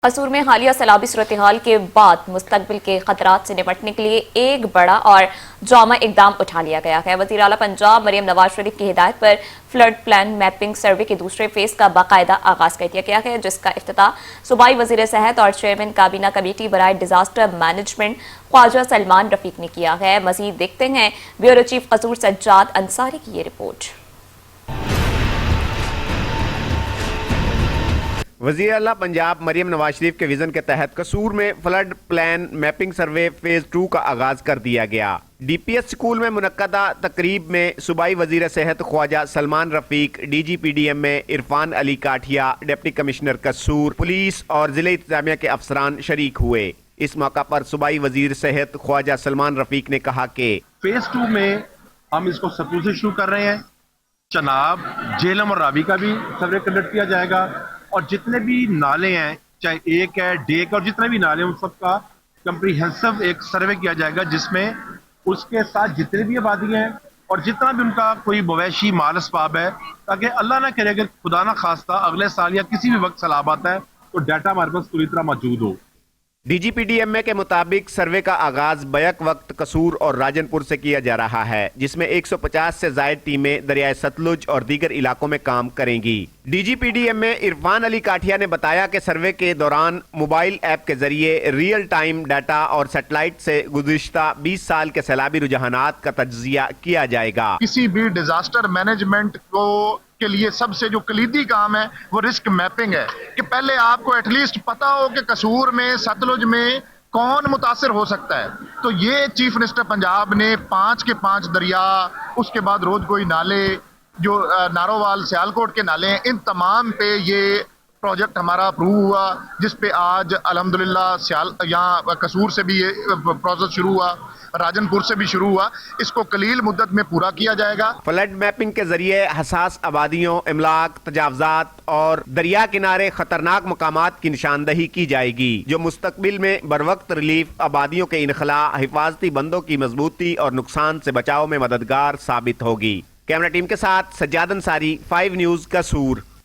قصور میں حالیہ سیلابی صورتحال کے بعد مستقبل کے خطرات سے نمٹنے کے لیے ایک بڑا اور جامع اقدام اٹھا لیا گیا ہے۔ وزیر اعلیٰ پنجاب مریم نواز شریف کی ہدایت پر فلڈ پلان میپنگ سروے کے دوسرے فیز کا باقاعدہ آغاز کر دیا گیا ہے، جس کا افتتاح صوبائی وزیر صحت اور چیئرمین کابینہ کمیٹی برائے ڈیزاسٹر مینجمنٹ خواجہ سلمان رفیق نے کیا ہے۔ مزید دیکھتے ہیں بیورو چیف قصور سجاد انصاری کی یہ رپورٹ۔ وزیر اعلیٰ پنجاب مریم نواز شریف کے ویژن کے تحت قصور میں flood plan mapping survey phase 2 کا آغاز کر دیا گیا۔ ڈی پی ایس سکول میں منعقدہ تقریب میں صوبائی وزیر صحت Khawaja Salman Rafiq, D G P D M میں Irfan Ali Kathia, deputy commissioner Kasur, police اور ضلع انتظامیہ کے افسران شریک ہوئے۔ اس موقع پر صوبائی وزیر صحت خواجہ سلمان رفیق نے کہا کہ فیز 2 میں ہم اس کو ستلو سے شروع کر رہے ہیں، چناب، جہلم اور راوی کا بھی سروے کنڈکٹ کیا جائے گا، اور جتنے بھی نالے ہیں، چاہے ایک ہے، ڈیک اور جتنے بھی نالے ہیں، ان سب کا کمپریہنسو ایک سروے کیا جائے گا، جس میں اس کے ساتھ جتنے بھی آبادی ہیں اور جتنا بھی ان کا کوئی مویشی مال اسباب ہے، تاکہ اللہ نہ کرے اگر خدا نہ خواستہ اگلے سال یا کسی بھی وقت سیلاب آتا ہے تو ڈیٹا ہمارے پاس پوری طرح موجود ہو۔ D G P D M A کے مطابق سروے کا آغاز بیک وقت قصور اور راجن پور سے کیا جا رہا ہے، جس میں 150 سے زائد ٹیمیں دریائے ستلج اور دیگر علاقوں میں کام کریں گی۔ D G P D M A Irfan Ali Kathia نے بتایا کہ سروے کے دوران موبائل ایپ کے ذریعے ریئل ٹائم ڈیٹا اور سیٹلائٹ سے گزشتہ 20 سال کے سیلابی رجحانات کا تجزیہ کیا جائے گا۔ کسی بھی ڈیزاسٹر مینجمنٹ کے لیے سب سے جو کلیدی کام ہے وہ رسک میپنگ ہے، کہ پہلے آپ کو ایٹ لیسٹ پتا ہو کہ قصور میں، ستلج میں کون متاثر ہو سکتا ہے۔ تو یہ چیف منسٹر پنجاب نے 5 کے 5 دریا، اس کے بعد رود کوئی نالے، جو نارووال سیالکوٹ کے نالے ہیں، ان تمام پہ یہ پروجیکٹ ہمارا اپروو ہوا، جس پہ آج الحمدللہ یہاں قصور سے بھی یہ پروسیس شروع ہوا، راجن پور سے بھی شروع ہوا، اس کو قلیل مدت میں پورا کیا جائے گا۔ فلڈ میپنگ کے ذریعے حساس آبادیوں، املاک، تجاوزات اور دریا کنارے خطرناک مقامات کی نشاندہی کی جائے گی، جو مستقبل میں بروقت ریلیف، آبادیوں کے انخلاء، حفاظتی بندوں کی مضبوطی اور نقصان سے بچاؤ میں مددگار ثابت ہوگی۔ کیمرہ ٹیم کے ساتھ سجاد انصاری، 5 نیوز قصور۔